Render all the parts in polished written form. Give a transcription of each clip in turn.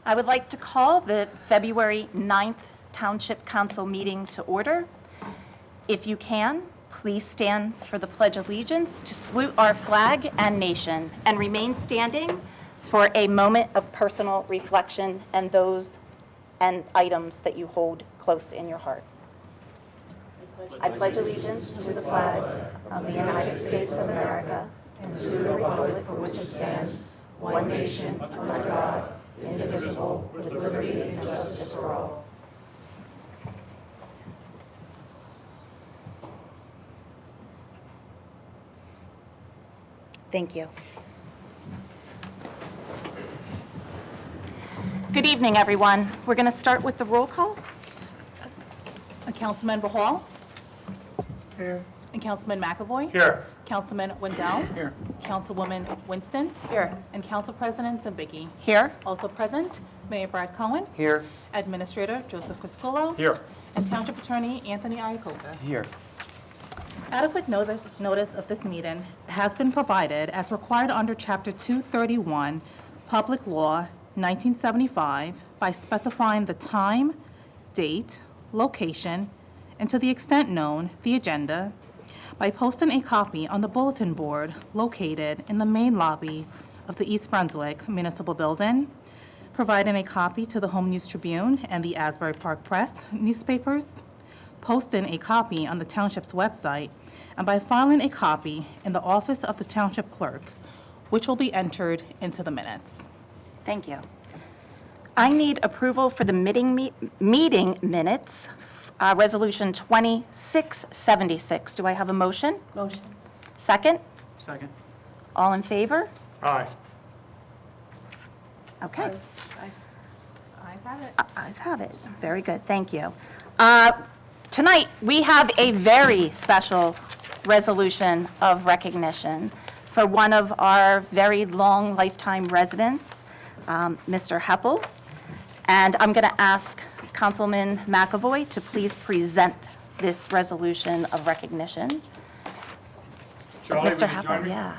I would like to call the February 9th Township Council meeting to order. If you can, please stand for the Pledge of Allegiance to salute our flag and nation, and remain standing for a moment of personal reflection and those and items that you hold close in your heart. I pledge allegiance to the flag of the United States of America and to the republic for which it stands, one nation, under God, indivisible, with liberty and justice for all. Thank you. Good evening, everyone. We're going to start with the roll call. Councilmember Hall. Here. And Councilman McAvoy. Here. Councilman Wendell. Here. Councilwoman Winston. Here. And Council President Zambicki. Here. Also present, Mayor Brad Cohen. Here. Administrator Joseph Criscuolo. Here. And Township Attorney Anthony Iacoca. Here. Adequate notice of this meeting has been provided as required under Chapter 231, Public Law, 1975, by specifying the time, date, location, and to the extent known, the agenda, by posting a copy on the bulletin board located in the main lobby of the East Brunswick Municipal Building, providing a copy to the Home News Tribune and the Asbury Park Press newspapers, posting a copy on the Township's website, and by filing a copy in the office of the Township Clerk, which will be entered into the minutes. Thank you. I need approval for the meeting minutes, Resolution 2676. Do I have a motion? Motion. Second? Second. All in favor? Aye. Okay. Ayes have it. Ayes have it. Very good. Thank you. Tonight, we have a very special resolution of recognition for one of our very long lifetime residents, Mr. Heppel. And I'm going to ask Councilman McAvoy to please present this resolution of recognition. Charlie, Mr. Heppel, yeah.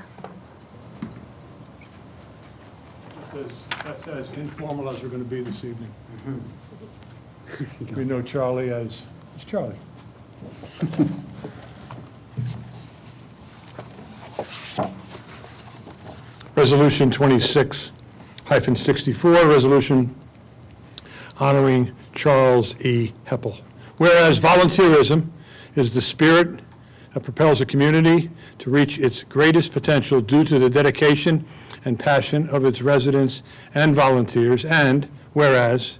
That's as informal as we're going to be this evening. We know Charlie as Charlie. Resolution 26-64, resolution honoring Charles E. Heppel. Whereas volunteerism is the spirit that propels a community to reach its greatest potential due to the dedication and passion of its residents and volunteers, and whereas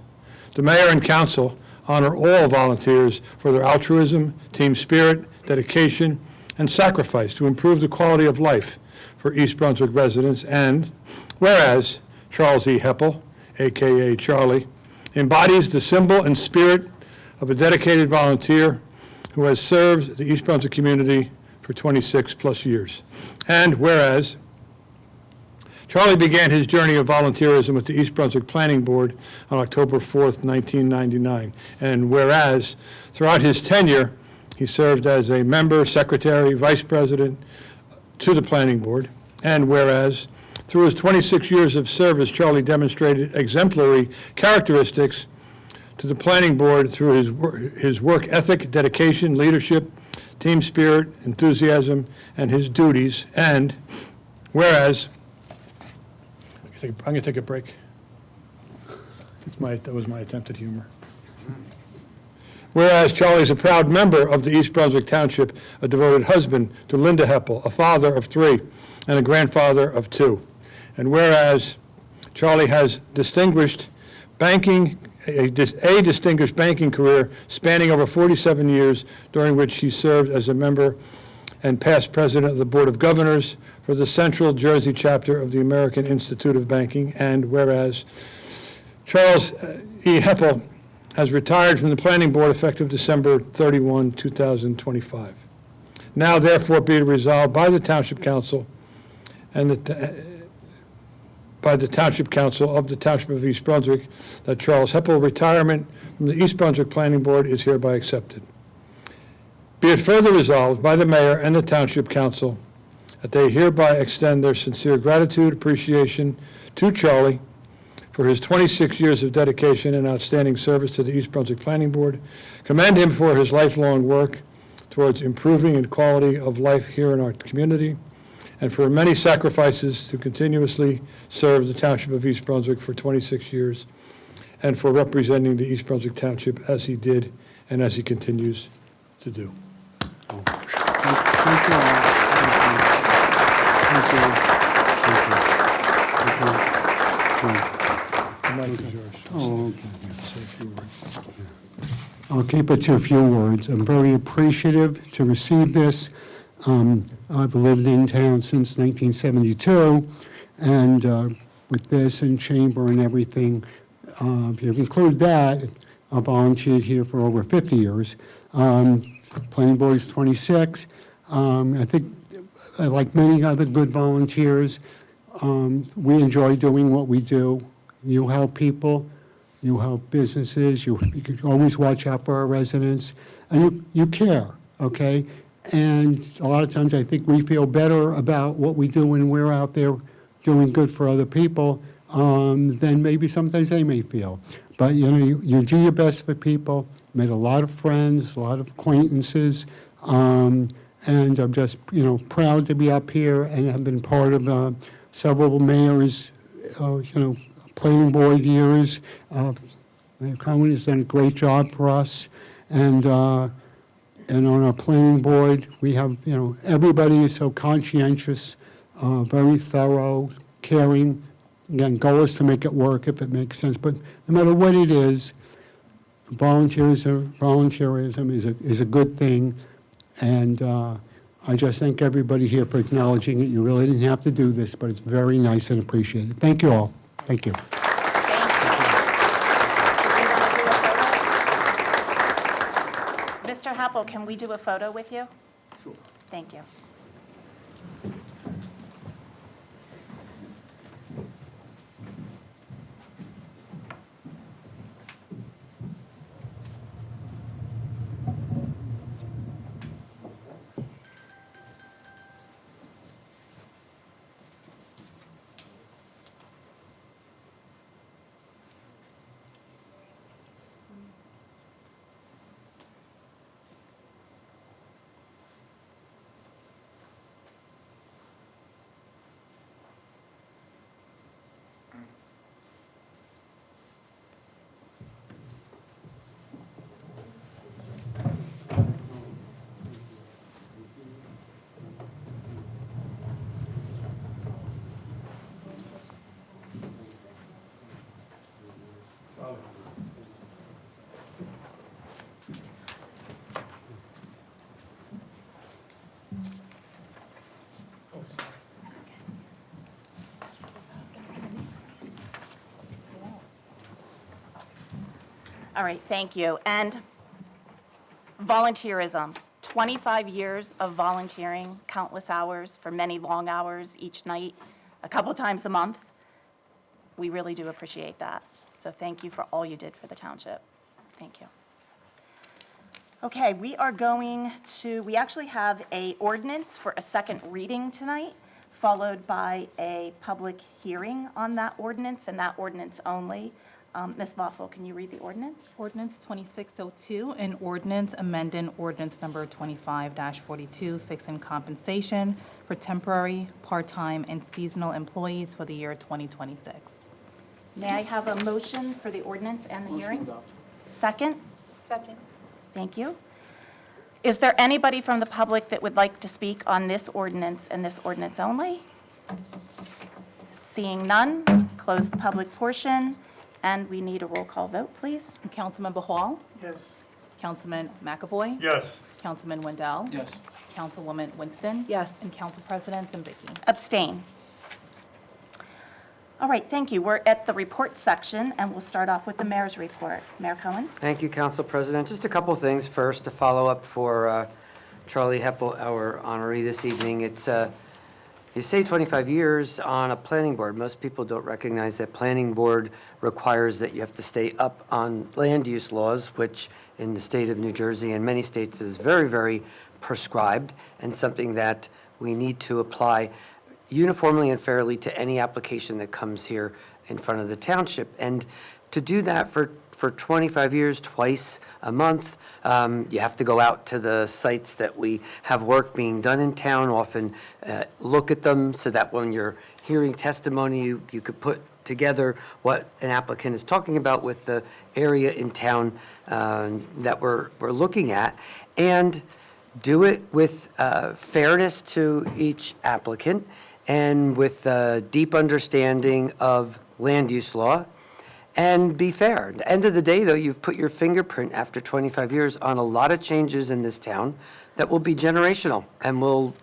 the mayor and council honor all volunteers for their altruism, team spirit, dedication, and sacrifice to improve the quality of life for East Brunswick residents, and whereas Charles E. Heppel, a.k.a. Charlie, embodies the symbol and spirit of a dedicated volunteer who has served the East Brunswick community for 26 plus years. And whereas Charlie began his journey of volunteerism with the East Brunswick Planning Board on October 4th, 1999. And whereas throughout his tenure, he served as a member, secretary, vice president to the Planning Board. And whereas through his 26 years of service, Charlie demonstrated exemplary characteristics to the Planning Board through his work ethic, dedication, leadership, team spirit, enthusiasm, and his duties. And whereas, I'm going to take a break. That was my attempt at humor. Whereas Charlie is a proud member of the East Brunswick Township, a devoted husband to Linda Heppel, a father of 3, and a grandfather of 2. And whereas Charlie has distinguished a distinguished banking career spanning over 47 years, during which he served as a member and past president of the Board of Governors for the Central Jersey chapter of the American Institute of Banking. And whereas Charles E. Heppel has retired from the Planning Board effective December 31, 2025. Now, therefore, be it resolved by the Township Council and by the Township Council of the Township of East Brunswick that Charles Heppel retirement from the East Brunswick Planning Board is hereby accepted. Be it further resolved by the Mayor and the Township Council that they hereby extend their sincere gratitude, appreciation to Charlie for his 26 years of dedication and outstanding service to the East Brunswick Planning Board, commend him for his lifelong work towards improving the quality of life here in our community, and for many sacrifices to continuously serve the Township of East Brunswick for 26 years, and for representing the East Brunswick Township as he did and as he continues to do. Thank you all. Thank you. Thank you. The mic is yours. Oh, okay. Say a few words. I'll keep it to a few words. I'm very appreciative to receive this. I've lived in town since 1972, and with this and chamber and everything, if you include that, I've volunteered here for over 50 years. Planning board is 26. I think, like many other good volunteers, we enjoy doing what we do. You help people, you help businesses, you can always watch out for our residents, and you care, okay? And a lot of times I think we feel better about what we do when we're out there doing good for other people than maybe sometimes they may feel. But, you know, you do your best for people, made a lot of friends, a lot of acquaintances, and I'm just, you know, proud to be up here and have been part of several mayors, planning board years. Mayor Cohen has done a great job for us, and on our planning board, we have, everybody is so conscientious, very thorough, caring. Again, goal is to make it work if it makes sense, but no matter what it is, volunteerism is a good thing, and I just thank everybody here for acknowledging it. You really didn't have to do this, but it's very nice and appreciated. Thank you all. Thank you. Mr. Happel, can we do a photo with you? Sure. Thank you. All right, thank you. And volunteerism, 25 years of volunteering, countless hours for many long hours each night, a couple times a month. We really do appreciate that. So thank you for all you did for the township. Thank you. Okay, we actually have a ordinance for a second reading tonight, followed by a public hearing on that ordinance and that ordinance only. Ms. Lawful, can you read the ordinance? Ordinance 2602, an ordinance amending ordinance number 25-42, fixing compensation for temporary, part-time, and seasonal employees for the year 2026. May I have a motion for the ordinance and the hearing? Second? Second. Thank you. Is there anybody from the public that would like to speak on this ordinance and this ordinance only? Seeing none, close the public portion, and we need a roll call vote, please. Councilmember Hall, Yes. Councilman McAvoy, Yes. Councilman Wendell. Yes. Councilwoman Winston. Yes. And Council President Zimbricki. Abstain. All right, thank you. We're at the report section, and we'll start off with the mayor's report. Mayor Cohen? Thank you, Council President. Just a couple of things first to follow up for Charlie Heppel, our honoree this evening. It's, you say 25 years on a planning board. Most people don't recognize that planning board requires that you have to stay up on land use laws, which in the state of New Jersey and many states is very, very prescribed and something that we need to apply uniformly and fairly to any application that comes here in front of the township. And to do that for 25 years, twice a month, you have to go out to the sites that we have work being done in town, often look at them so that when you're hearing testimony, you could put together what an applicant is talking about with the area in town that we're looking at, and do it with fairness to each applicant and with a deep understanding of land use law, and be fair. At the end of the day, though, you've put your fingerprint after 25 years on a lot of changes in this town that will be generational and will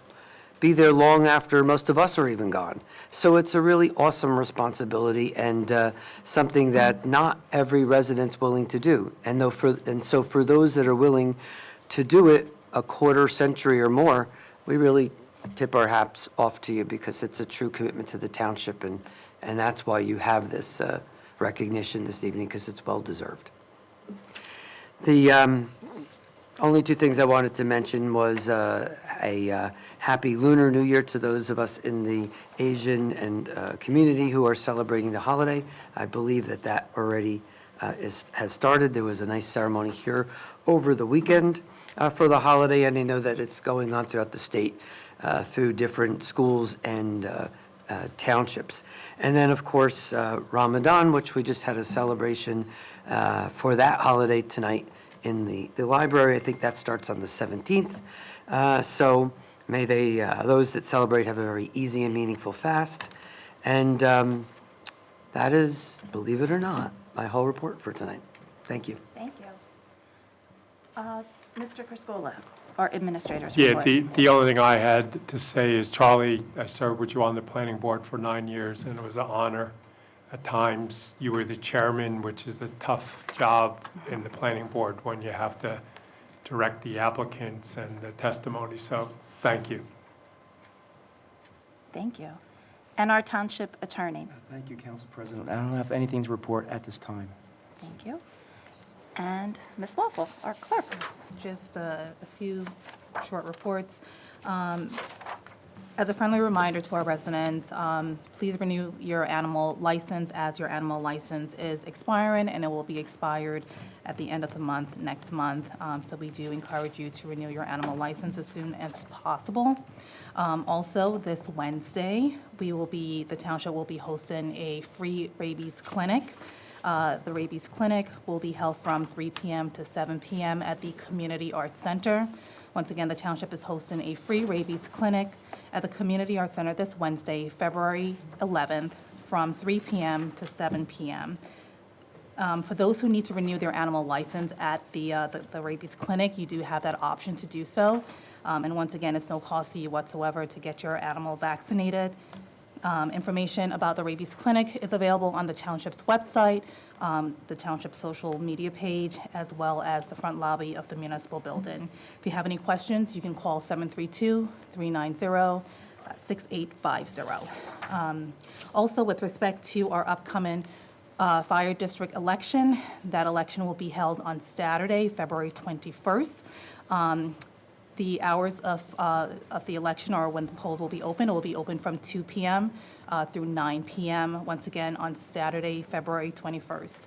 be there long after most of us are even gone. So it's a really awesome responsibility and something that not every resident's willing to do. And so for those that are willing to do it a quarter century or more, we really tip our hats off to you, because it's a true commitment to the township, and that's why you have this recognition this evening, because it's well-deserved. The only two things I wanted to mention was a happy Lunar New Year to those of us in the Asian and community who are celebrating the holiday. I believe that already has started. There was a nice ceremony here over the weekend for the holiday, and I know that it's going on throughout the state through different schools and townships. And then, of course, Ramadan, which we just had a celebration for that holiday tonight in the library. I think that starts on the 17th. So may those that celebrate have a very easy and meaningful fast. And that is, believe it or not, my whole report for tonight. Thank you. Thank you. Mr. Criscola, our administrator's Yeah, report. the only thing I had to say is, Charlie, I served with you on the planning board for 9 years, and it was an honor. At times, you were the chairman, which is a tough job in the planning board when you have to direct the applicants and the testimony, so thank you. Thank you. And our township attorney. Thank you, Council President. I don't have anything to report at this time. Thank you. And Ms. Lawful, our clerk. Just a few short reports. As a friendly reminder to our residents, please renew your animal license, as your animal license is expiring, and it will be expired at the end of the month, next month. So we do encourage you to renew your animal license as soon as possible. Also, this Wednesday, the township will be hosting a free rabies clinic. The rabies clinic will be held from 3 p.m. to 7 p.m. at the Community Arts Center. Once again, the township is hosting a free rabies clinic at the Community Arts Center this Wednesday, February 11th, from 3 p.m. to 7 p.m. For those who need to renew their animal license at the rabies clinic, you do have that option to do so. And once again, it's no cost to you whatsoever to get your animal vaccinated. Information about the rabies clinic is available on the township's website, the township social media page, as well as the front lobby of the municipal building. If you have any questions, you can call 732-390-6850. Also, with respect to our upcoming fire district election, that election will be held on Saturday, February 21st. The hours of the election, or when the polls will be open, it will be open from 2 p.m. Through 9 p.m., once again, on Saturday, February 21st.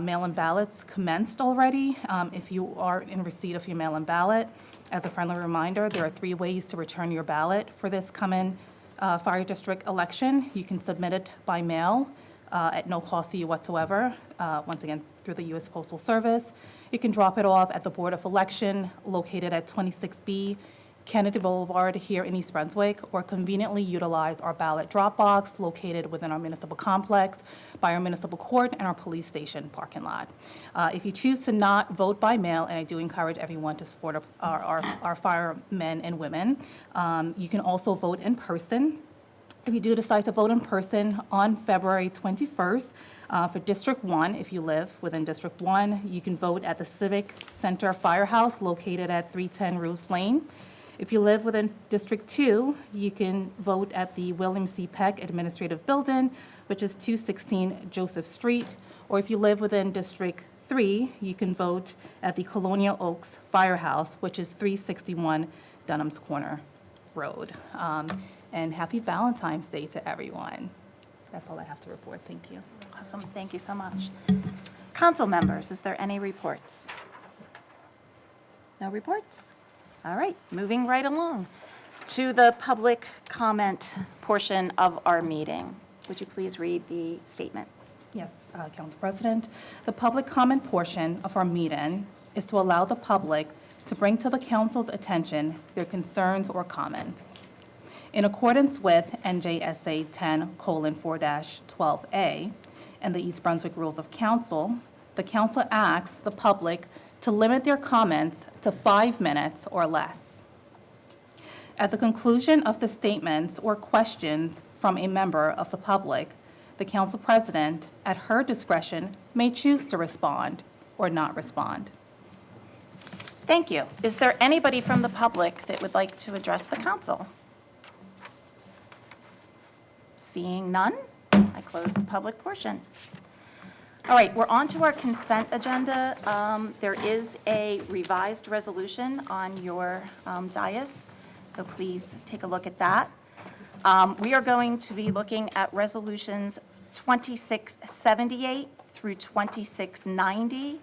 Mail-in ballots commenced already. If you are in receipt of your mail-in ballot, as a friendly reminder, there are 3 ways to return your ballot for this coming fire district election. You can submit it by mail at no cost to you whatsoever, once again, through the U.S. Postal Service. You can drop it off at the Board of Election, located at 26B Kennedy Boulevard here in East Brunswick, or conveniently utilize our ballot drop box located within our municipal complex by our municipal court and our police station parking lot. If you choose to not vote by mail, and I do encourage everyone to support our firemen and women, you can also vote in person. If you do decide to vote in person on February 21st, for District 1, if you live within District 1, you can vote at the Civic Center Firehouse located at 310 Roos Lane. If you live within District 2, you can vote at the William C. Peck Administrative Building, which is 216 Joseph Street. Or if you live within District 3, you can vote at the Colonial Oaks Firehouse, which is 361 Dunham's Corner Road. and happy Valentine's Day to everyone. That's all I have to report. Thank you. Awesome, thank you so much. Council members, is there any reports? No reports? All right, moving right along to the public comment portion of our meeting. Would you please read the statement? Yes, Council President. The public comment portion of our meeting is to allow the public to bring to the council's attention their concerns or comments. In accordance with NJSA 10:4-12A and the East Brunswick Rules of Council, the council asks the public to limit their comments to 5 minutes or less. At the conclusion of the statements or questions from a member of the public, the council president, at her discretion, may choose to respond or not respond. Thank you. Is there anybody from the public that would like to address the council? Seeing none, I close the public portion. All right, we're on to our consent agenda. There is a revised resolution on your dais, so please take a look at that. We are going to be looking at resolutions 2678 through 2690.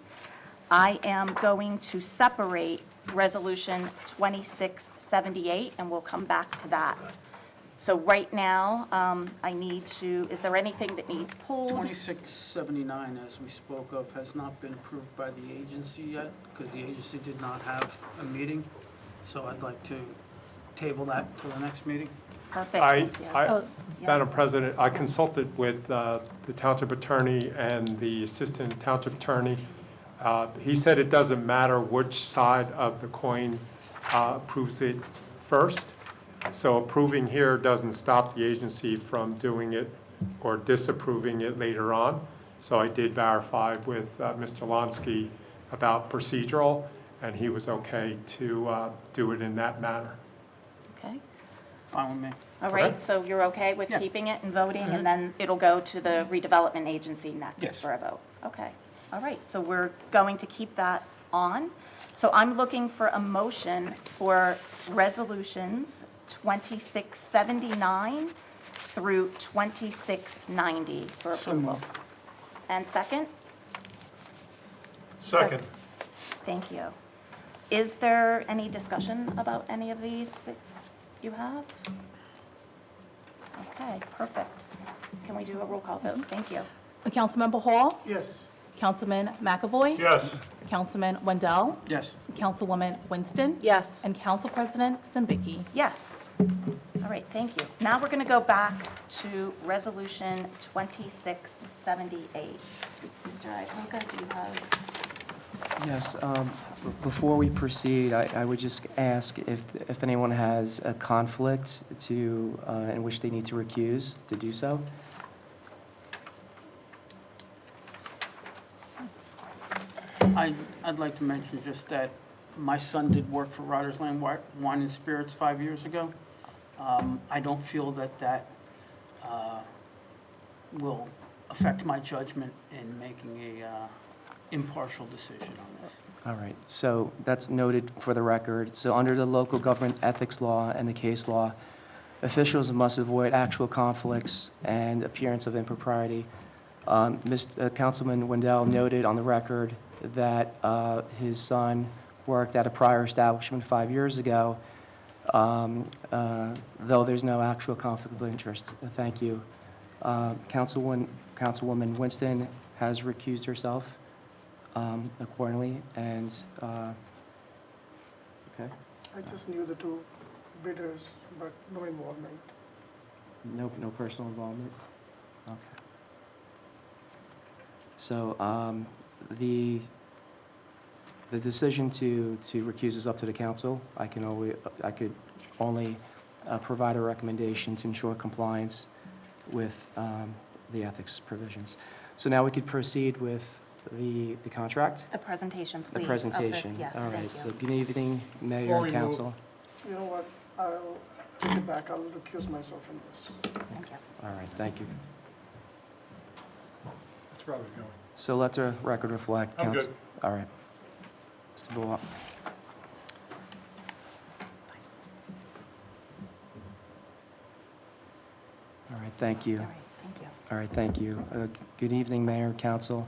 I am going to separate resolution 2678, and we'll come back to that. So right now, I need to, is there anything that needs pulled? 2679, as we spoke of, has not been approved by the agency yet, because the agency did not have a meeting. So I'd like to table that till the next meeting. Perfect. Oh, yeah. Madam President, I consulted with the township attorney and the assistant township attorney. He said it doesn't matter which side of the coin approves it first. So approving here doesn't stop the agency from doing it or disapproving it later on. So I did verify with Mr. Lonsky about procedural, and he was okay to do it in that manner. Okay. Fine with me. All right, Okay. so you're okay with Yeah. keeping it and voting, and then it'll go to the redevelopment agency next Yes. for a vote? Okay, all right, so we're going to keep that on. So I'm looking for a motion for resolutions 2679 through 2690 for So approval. moved. And second? Second. Thank you. Is there any discussion about any of these that you have? Okay, perfect. Can we do a roll call vote? Thank you. Councilmember Hall? Yes. Councilman McAvoy? Yes. Councilman Wendell? Yes. Councilwoman Winston? Yes. And Council President Zambicki. Yes. All right, thank you. Now we're going to go back to Resolution 2678. Mr. Iacocca, do you have? Yes, before we proceed, I would just ask if anyone has a conflict to, in which they need to recuse, to do so. I'd like to mention just that my son did work for Riders Lane Wine and Spirits 5 years ago. I don't feel that will affect my judgment in making a impartial decision on this. All right, so that's noted for the record. So under the local government ethics law and the case law, officials must avoid actual conflicts and appearance of impropriety. Councilman Wendell noted on the record that his son worked at a prior establishment 5 years ago, though there's no actual conflict of interest. Thank you. Councilwoman Winston has recused herself accordingly, and, okay, I just knew the two bidders, but no involvement. no personal involvement? Okay. So, the decision to recuse is up to the council. I could only provide a recommendation to ensure compliance with the ethics provisions. So now we could proceed with the contract? A presentation, please. The of the- presentation. Yes, All thank right, you. so good evening, Mayor Before we and council. You know what, I'll take it back, I'll recuse myself from this. Thank you. All right, thank you. That's where I was going. So let the record reflect. I'm council- good. All right. Mr. Bullock. right, thank you. All right, thank you. All right, thank you. Good evening, Mayor, Council.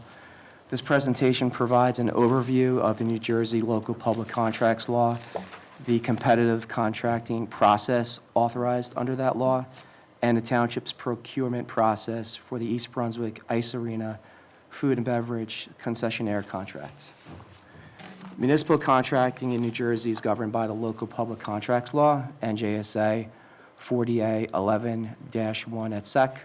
This presentation provides an overview of the New Jersey Local Public Contracts Law, the competitive contracting process authorized under that law, and the Township's procurement process for the East Brunswick Ice Arena food and beverage concessionaire contract. Municipal contracting in New Jersey is governed by the Local Public Contracts Law, NJSA 40A 11-1 et sec.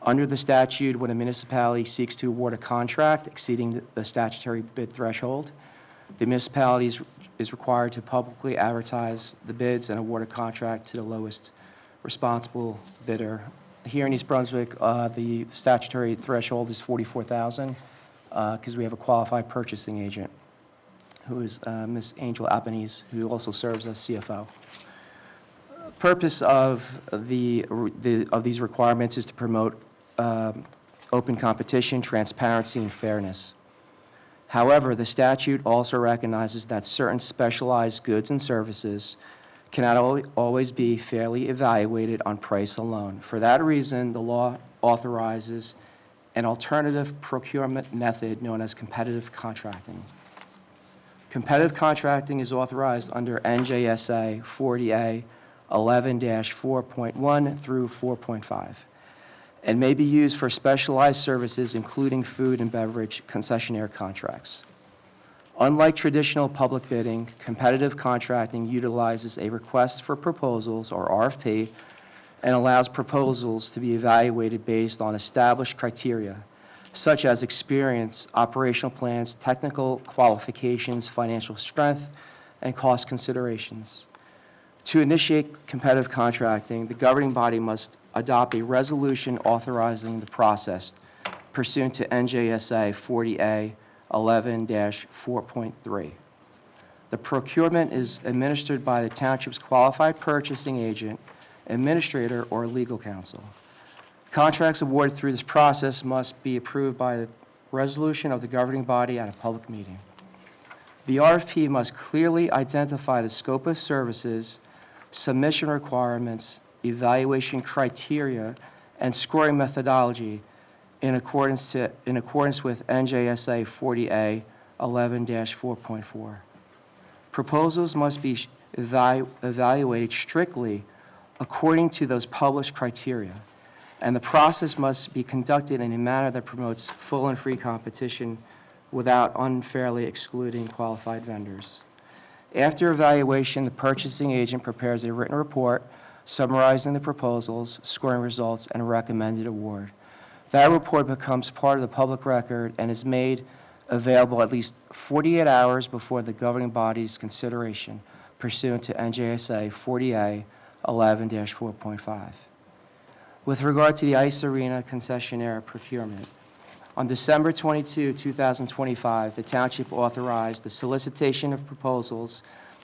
Under the statute, when a municipality seeks to award a contract exceeding the statutory bid threshold, the municipality is required to publicly advertise the bids and award a contract to the lowest responsible bidder. Here in East Brunswick, the statutory threshold is $44,000 because we have a qualified purchasing agent, who is Ms. Angel Albanese, who also serves as CFO. Purpose of these requirements is to promote open competition, transparency, and fairness. However, the statute also recognizes that certain specialized goods and services cannot always be fairly evaluated on price alone. For that reason, the law authorizes an alternative procurement method known as competitive contracting. Competitive contracting is authorized under NJSA 40A 11-4.1 through 4.5 and may be used for specialized services, including food and beverage concessionaire contracts. Unlike traditional public bidding, competitive contracting utilizes a request for proposals, or RFP, and allows proposals to be evaluated based on established criteria, such as experience, operational plans, technical qualifications, financial strength, and cost considerations. To initiate competitive contracting, the governing body must adopt a resolution authorizing the process pursuant to NJSA 40A 11-4.3. The procurement is administered by the Township's qualified purchasing agent, administrator, or legal counsel. Contracts awarded through this process must be approved by the resolution of the governing body at a public meeting. The RFP must clearly identify the scope of services, submission requirements, evaluation criteria, and scoring methodology in accordance with NJSA 40A 11-4.4. Proposals must be evaluated strictly according to those published criteria, and the process must be conducted in a manner that promotes full and free competition without unfairly excluding qualified vendors. After evaluation, the purchasing agent prepares a written report summarizing the proposals, scoring results, and a recommended award. That report becomes part of the public record and is made available at least 48 hours before the governing body's consideration pursuant to NJSA 40A 11-4.5. With regard to the ice arena concessionaire procurement, on December 22, 2025, the Township authorized the solicitation of proposals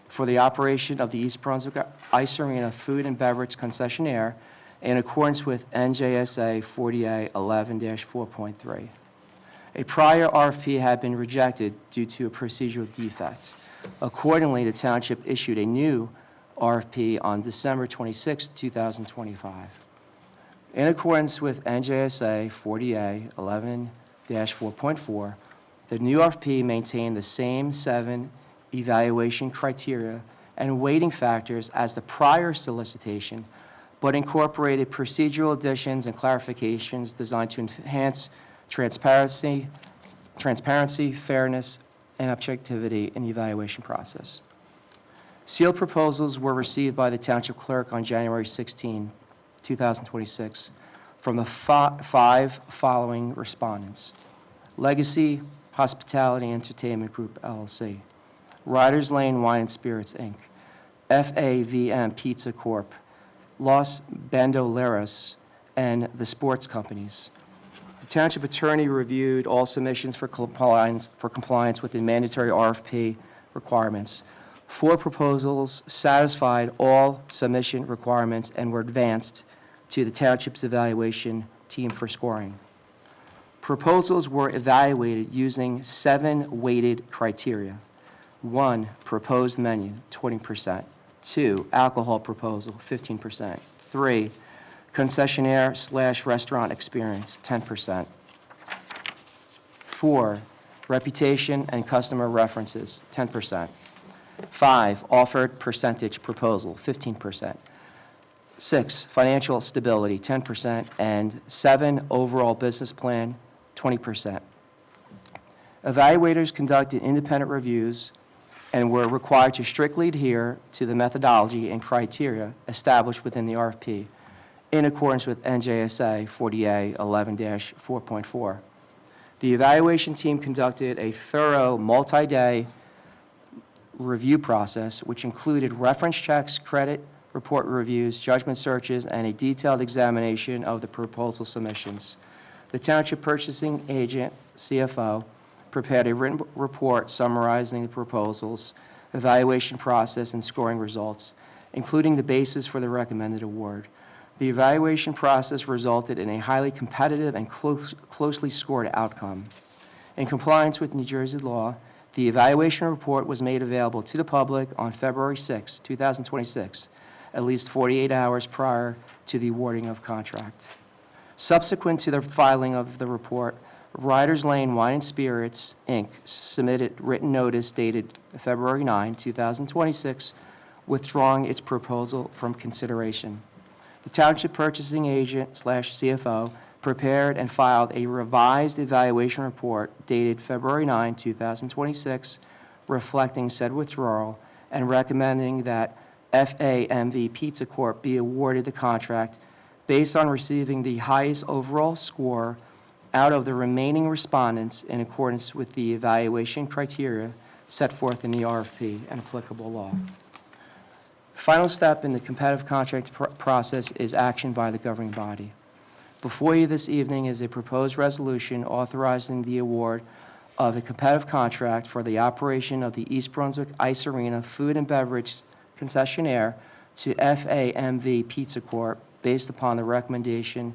for the operation of the East Brunswick Ice Arena food and beverage concessionaire in accordance with NJSA 40A 11-4.3. A prior RFP had been rejected due to a procedural defect. Accordingly, the Township issued a new RFP on December 26, 2025. In accordance with NJSA 40A 11-4.4, the new RFP maintained the same 7 evaluation criteria and weighting factors as the prior solicitation, but incorporated procedural additions and clarifications designed to enhance transparency, fairness, and objectivity in the evaluation process. Sealed proposals were received by the Township Clerk on January 16, 2026, from the 5 following respondents: Legacy Hospitality Entertainment Group, LLC, Riders Lane Wine and Spirits, Inc., FAVM Pizza Corp., Los Bandoleros, and the sports companies. The Township Attorney reviewed all submissions for compliance with the mandatory RFP requirements. 4 proposals satisfied all submission requirements and were advanced to the Township's evaluation team for scoring. Proposals were evaluated using 7 weighted criteria. 1, proposed menu, 20%. 2, alcohol proposal, 15%. 3, concessionaire/restaurant experience, 10%. 4, reputation and customer references, 10%. 5, offered percentage proposal, 15%. 6, financial stability, 10%, and 7, overall business plan, 20%. Evaluators conducted independent reviews and were required to strictly adhere to the methodology and criteria established within the RFP in accordance with NJSA 40A 11-4.4. The evaluation team conducted a thorough multi-day review process, which included reference checks, credit report reviews, judgment searches, and a detailed examination of the proposal submissions. The Township Purchasing Agent, CFO, prepared a written report summarizing the proposals, evaluation process, and scoring results, including the basis for the recommended award. The evaluation process resulted in a highly competitive and closely scored outcome. In compliance with New Jersey law, the evaluation report was made available to the public on February 6, 2026, at least 48 hours prior to the awarding of contract. Subsequent to the filing of the report, Riders Lane Wine and Spirits, Inc. submitted written notice dated February 9, 2026, withdrawing its proposal from consideration. The Township Purchasing Agent/CFO prepared and filed a revised evaluation report dated February 9, 2026, reflecting said withdrawal and recommending that FAMV Pizza Corp. Be awarded the contract based on receiving the highest overall score out of the remaining respondents in accordance with the evaluation criteria set forth in the RFP and applicable law. Final step in the competitive contract process is action by the governing body. Before you this evening is a proposed resolution authorizing the award of a competitive contract for the operation of the East Brunswick Ice Arena food and beverage concessionaire to FAMV Pizza Corp. Based upon the recommendation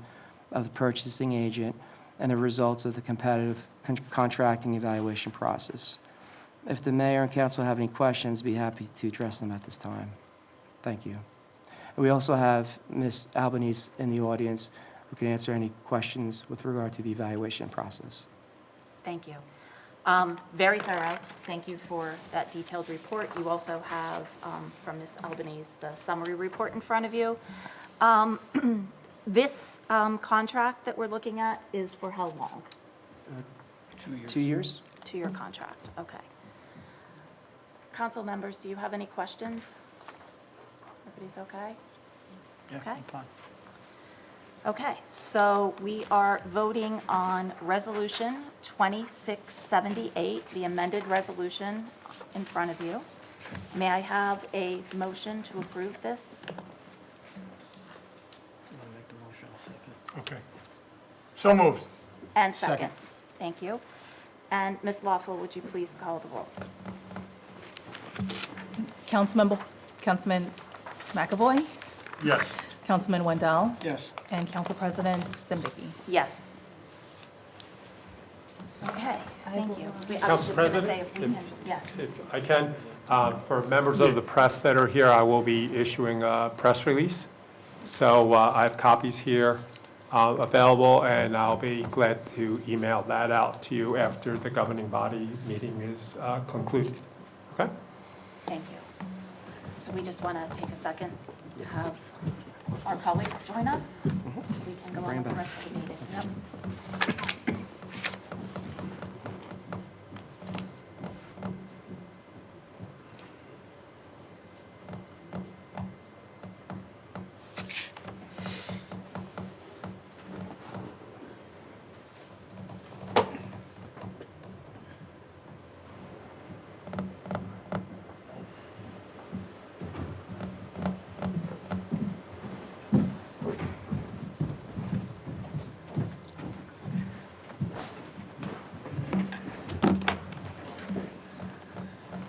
of the purchasing agent and the results of the competitive contracting evaluation process. If the mayor and council have any questions, be happy to address them at this time. Thank you. And we also have Ms. Albanese in the audience who can answer any questions with regard to the evaluation process. Thank you. Very thorough. Thank you for that detailed report. You also have, from Ms. Albanese, the summary report in front of you. This contract that we're looking at is for how long? 2 years. 2 years? 2-year contract, okay. Council members, do you have any questions? Everybody's okay? Yeah, Okay. I'm fine. Okay, so we are voting on Resolution 2678, the amended resolution in front of you. May I have a motion to approve this? I'm gonna make the motion, I'll second. Okay. So moved. And second. Second. Thank you. And Ms. Lawful, would you please call the roll? Councilman McAvoy, Yes. Councilman Wendell, Yes. and Council President Zimnicki. Yes. Okay, thank you. I was Council just going to say, President, if we can, yes. If I can, for members of the press that are here, I will be issuing a press release. So I have copies here available, and I'll be glad to email that out to you after the governing body meeting is concluded. Okay? Thank you. So we just want to take a second to have our colleagues join us, so we can go on Bring with the them back. rest of the meeting. Yep.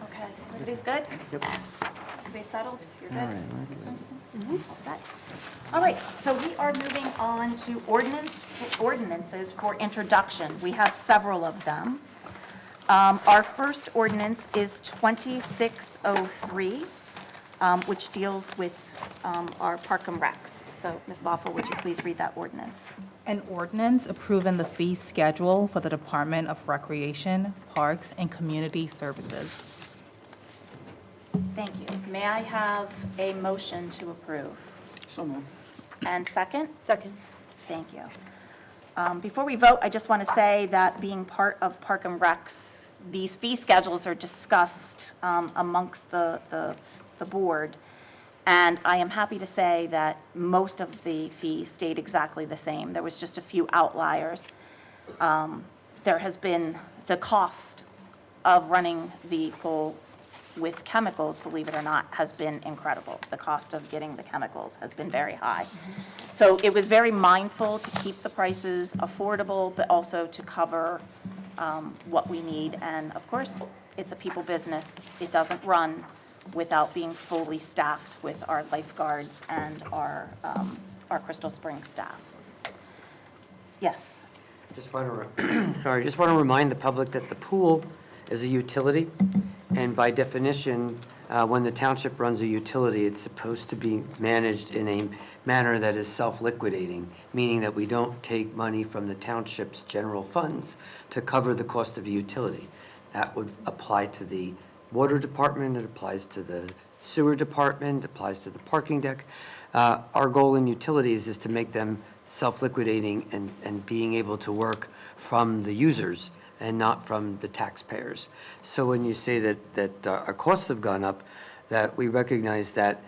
Okay, everybody's good? Yep. Everybody settled? You're good? All right, we're good. All set. All right, so we are moving on to ordinances for introduction. We have several of them. Our first ordinance is 2603. which deals with our Park and Recs. So, Ms. Lawful, would you please read that ordinance? An ordinance approving the fee schedule for the Department of Recreation, Parks, and Community Services. Thank you. May I have a motion to approve? So moved. And second? Second. Thank you. Before we vote, I just want to say that being part of Park and Recs, these fee schedules are discussed amongst the board, and I am happy to say that most of the fees stayed exactly the same. There was just a few outliers. There has been the cost of running the pool with chemicals, believe it or not, has been incredible. The cost of getting the chemicals has been very high. So it was very mindful to keep the prices affordable, but also to cover what we need. And of course, it's a people business. It doesn't run without being fully staffed with our lifeguards and our Crystal Springs staff. Yes. Just want to, just want to remind the public that the pool is a utility, and by definition, when the township runs a utility, it's supposed to be managed in a manner that is self-liquidating, meaning that we don't take money from the township's general funds to cover the cost of a utility. That would apply to the water department, it applies to the sewer department, it applies to the parking deck. Our goal in utilities is to make them self-liquidating and being able to work from the users and not from the taxpayers. So when you say that our costs have gone up, that we recognize that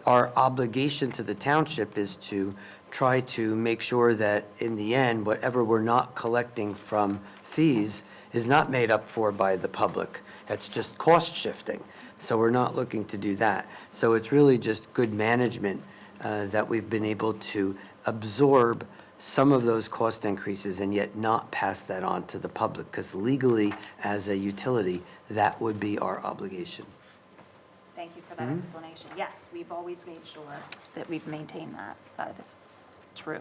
our obligation to the township is to try to make sure that in the end, whatever we're not collecting from fees is not made up for by the public. That's just cost shifting. So we're not looking to do that. So it's really just good management that we've been able to absorb some of those cost increases and yet not pass that on to the public, because legally, as a utility, that would be our obligation. Thank you for that explanation. Yes, we've always made sure that we've maintained that. That is true.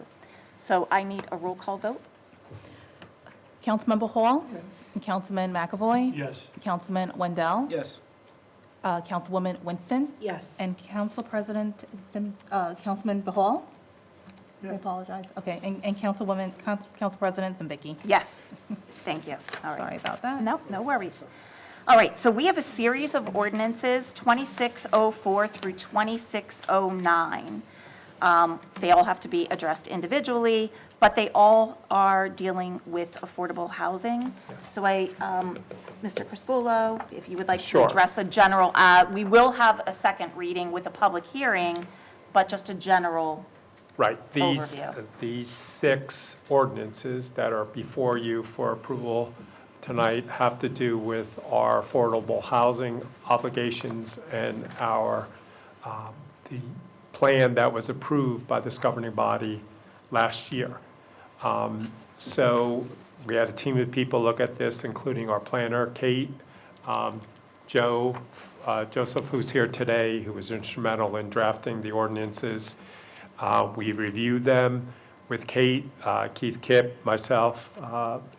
So I need a roll call vote. Councilmember Hall? Yes. Councilman McAvoy? Yes. Councilman Wendell? Yes. Councilwoman Winston? Yes. And Council President, Councilman Bahal? I apologize. Okay, and Council President Zambicki? Yes. Thank you. All right. Sorry about that. No, no worries. All right, so we have a series of ordinances, 2604 through 2609. They all have to be addressed individually, but they all are dealing with affordable housing. So Mr. Criscuolo, if you would like to Sure. address a general, we will have a second reading with a public hearing, but just a general. Right. Overview. These 6 ordinances that are before you for approval tonight have to do with our affordable housing obligations and our, the plan that was approved by this governing body last year. So we had a team of people look at this, including our planner, Kate, Joseph, who's here today, who was instrumental in drafting the ordinances. We reviewed them with Kate, Keith Kipp, myself,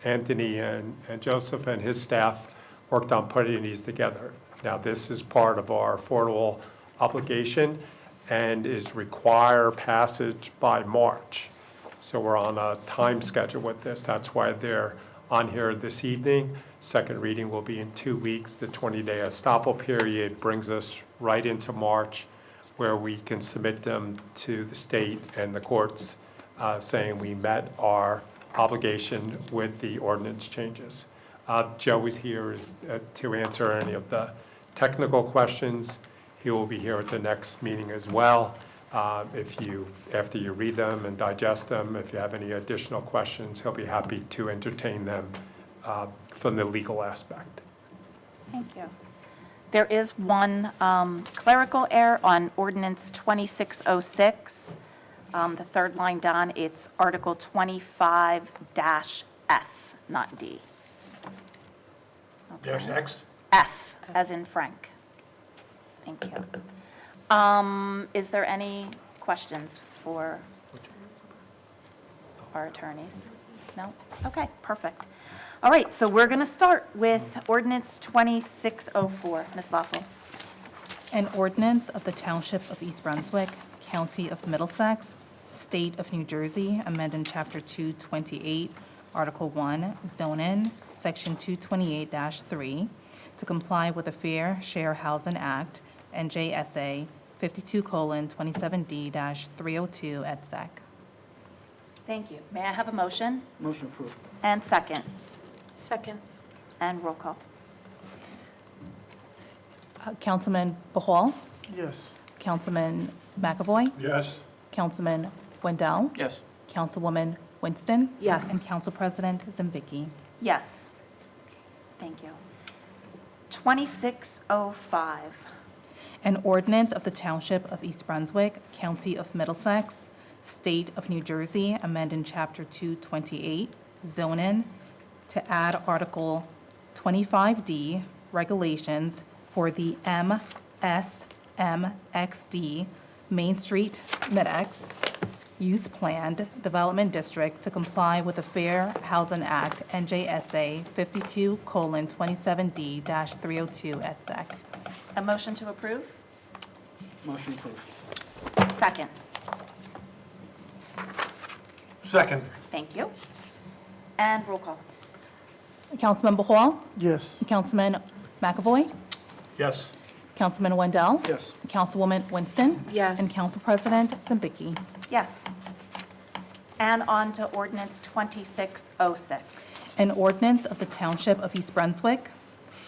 Anthony, and Joseph and his staff worked on putting these together. Now, this is part of our affordable obligation and is require passage by March. So we're on a time schedule with this. That's why they're on here this evening. Second reading will be in 2 weeks. The 20-day estoppel period brings us right into March, where we can submit them to the state and the courts saying we met our obligation with the ordinance changes. Joe is here to answer any of the technical questions. He will be here at the next meeting as well. After you read them and digest them, if you have any additional questions, he'll be happy to entertain them from the legal aspect. Thank you. There is one clerical error on ordinance 2606. The third line down, it's Article 25-F, not D. Okay. Dash X? F, as in Frank. Thank you. Is there any questions for our attorneys? No? Okay, perfect. All right, so we're going to start with ordinance 2604. Ms. Lawful. An ordinance of the Township of East Brunswick, County of Middlesex, State of New Jersey, amending Chapter 228, Article 1, zoning, Section 228-3, to comply with the Fair Share Housing Act, NJSA 52:27D-302 et sec. Thank you. May I have a motion? Motion approved. And second? Second. And roll call. Councilman Bajal, Yes. Councilman McAvoy, Yes. Councilman Wendell, Yes. Councilwoman Winston. Yes. And Council President Zimvicki. Yes. Thank you. 2605. An ordinance of the Township of East Brunswick, County of Middlesex, State of New Jersey, amending Chapter 228, zoning, to add Article 25D, regulations for the MSMXD Main Street Mid-X Use Planned Development District to comply with the Fair Housing Act, NJSA 52:27D-302 et sec. A motion to approve? Motion approved. Second. Second. Thank you. And roll call. Councilman Bajal, Yes. Councilman McAvoy, Yes. Councilman Wendell, Yes. Councilwoman Winston. Yes. And Council President Zimvicki. Yes. And on to ordinance 2606. An ordinance of the Township of East Brunswick,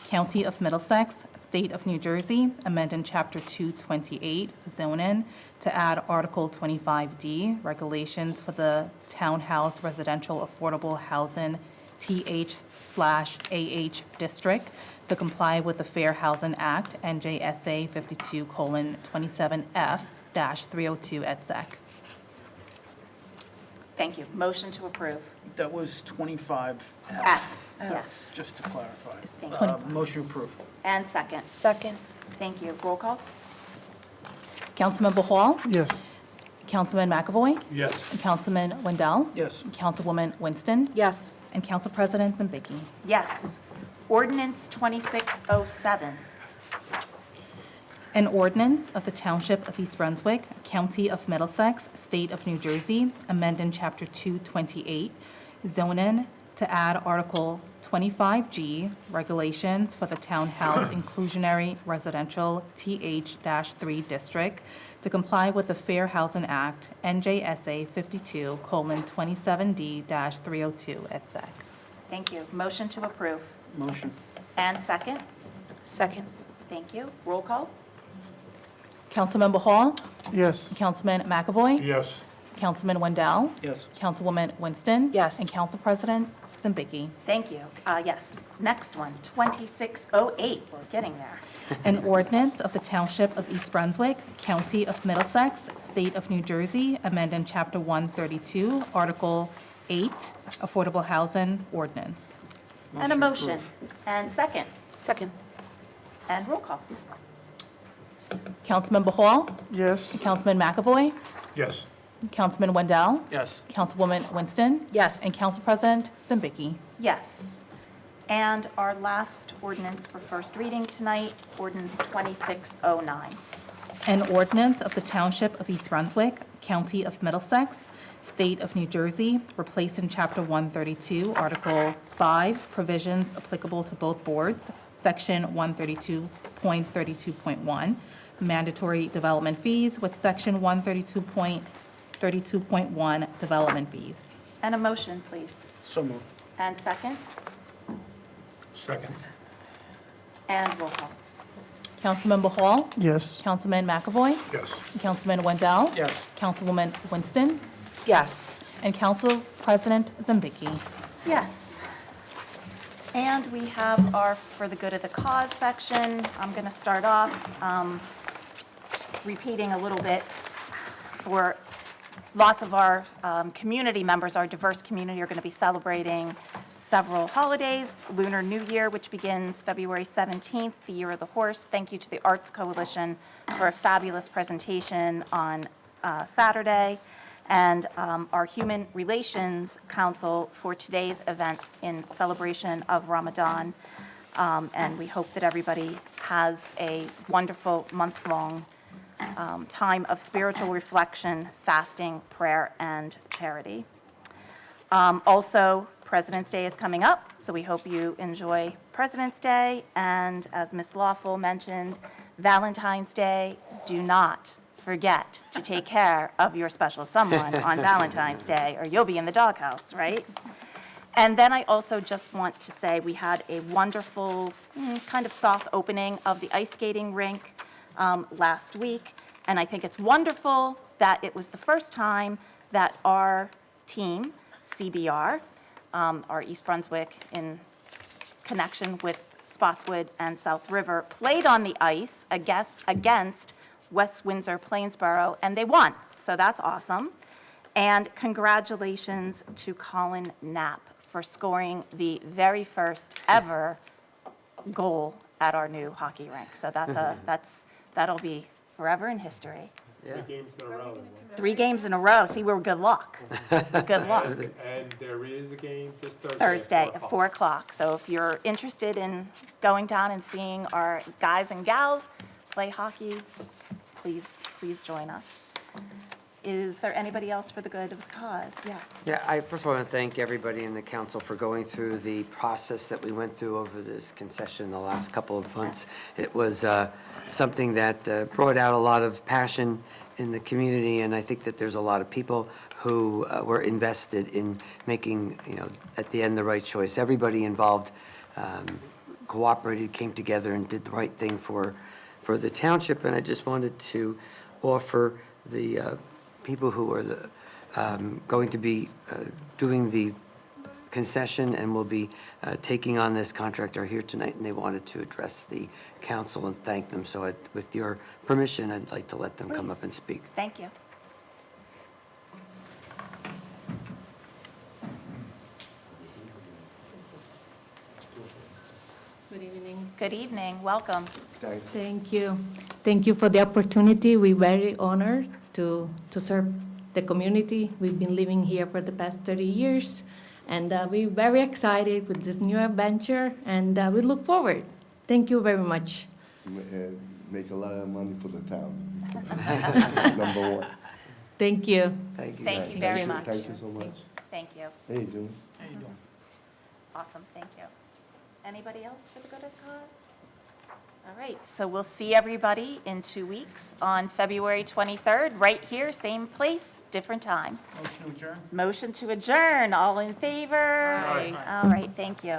County of Middlesex, State of New Jersey, amending Chapter 228, zoning, to add Article 25D, regulations for the Townhouse Residential Affordable Housing TH/AH District to comply with the Fair Housing Act, NJSA 52:27F-302 et sec. Thank you. Motion to approve. That was 25F, F. Yes. just to clarify. Thank you. Motion approved. And second. Second. Thank you. Roll call. Councilman Bajal, Yes. Councilman McAvoy, Yes. Councilman Wendell, Yes. Councilwoman Winston, Yes. and Council President Zimvicki. Yes. Ordinance 2607. An ordinance of the Township of East Brunswick, County of Middlesex, State of New Jersey, amending Chapter 228, zoning, to add Article 25G, regulations for the Townhouse Inclusionary Residential TH-3 District to comply with the Fair Housing Act, NJSA 52:27D-302 et sec. Thank you. Motion to approve. Motion. And second. Second. Thank you. Roll call. Councilman Bajal, Yes. Councilman McAvoy, Yes. Councilman Wendell, Yes. Councilwoman Winston. Yes. And Council President Zimvicki. Thank you. Yes. Next one, 2608. We're getting there. An ordinance of the Township of East Brunswick, County of Middlesex, State of New Jersey, amending Chapter 132, Article 8, Affordable Housing Ordinance. And a motion. And second. Second. And roll call. Councilman Bajal, Yes. Councilman McAvoy, Yes. Councilman Wendell, Yes. Councilwoman Winston. Yes. And Council President Zimvicki. Yes. And our last ordinance for first reading tonight, ordinance 2609. An ordinance of the Township of East Brunswick, County of Middlesex, State of New Jersey, replacing Chapter 132, Article 5, provisions applicable to both boards, Section 132.32.1, mandatory development fees with Section 132.32.1, development fees. And a motion, please. So moved. And second. Second. And roll call. Councilman Bajal, Yes. Councilman McAvoy, Yes. Councilman Wendell, Yes. Councilwoman Winston, Yes. and Council President Zimvicki. Yes. And we have our For the Good of the Cause section. I'm going to start off repeating a little bit for lots of our community members, our diverse community, are going to be celebrating several holidays. Lunar New Year, which begins February 17th, the Year of the Horse. Thank you to the Arts Coalition for a fabulous presentation on Saturday. And our Human Relations Council for today's event in celebration of Ramadan. And we hope that everybody has a wonderful month-long time of spiritual reflection, fasting, prayer, and charity. Also, President's Day is coming up, so we hope you enjoy President's Day. And as Ms. Lawful mentioned, Valentine's Day, do not forget to take care of your special someone on Valentine's Day, or you'll be in the doghouse, right? And then I also just want to say we had a wonderful, kind of soft opening of the ice skating rink last week. And I think it's wonderful that it was the first time that our team, CBR, our East Brunswick in connection with Spotswood and South River, played on the ice against West Windsor Plainsboro, and they won. So that's awesome. And congratulations to Colin Knapp for scoring the very first ever goal at our new hockey rink. So that'll be forever in history. Yeah. 3 games in a row. 3 games in a row. See, we're good luck. Good luck. And there is a game this Thursday. Thursday at 4 o'clock. So if you're interested in going down and seeing our guys and gals play hockey, please join us. Is there anybody else for the good of the cause? Yes. Yeah, I first want to thank everybody in the council for going through the process that we went through over this concession the last couple of months. It was something that brought out a lot of passion in the community, and I think that there's a lot of people who were invested in making, at the end, the right choice. Everybody involved cooperated, came together, and did the right thing for the township, and I just wanted to offer the people who are going to be doing the concession and will be taking on this contract are here tonight, and they wanted to address the council and thank them. So with your permission, I'd like to let them come up and speak. Thank you. Good evening. Good evening. Welcome. Thank you. Thank you for the opportunity. We're very honored to serve the community. We've been living here for the past 30 years, and we're very excited with this new adventure, and we look forward. Thank you very much. Make a lot of money for the town. Number one. Thank you. Thank you. Thank you very much. Thank you so much. Thank you. Hey, Jim. Awesome. Thank you. Anybody else for the good of the cause? All right, so we'll see everybody in 2 weeks on February 23rd, right here, same place, different time. Motion to adjourn? Motion to adjourn. All in favor? Aye. All right, thank you.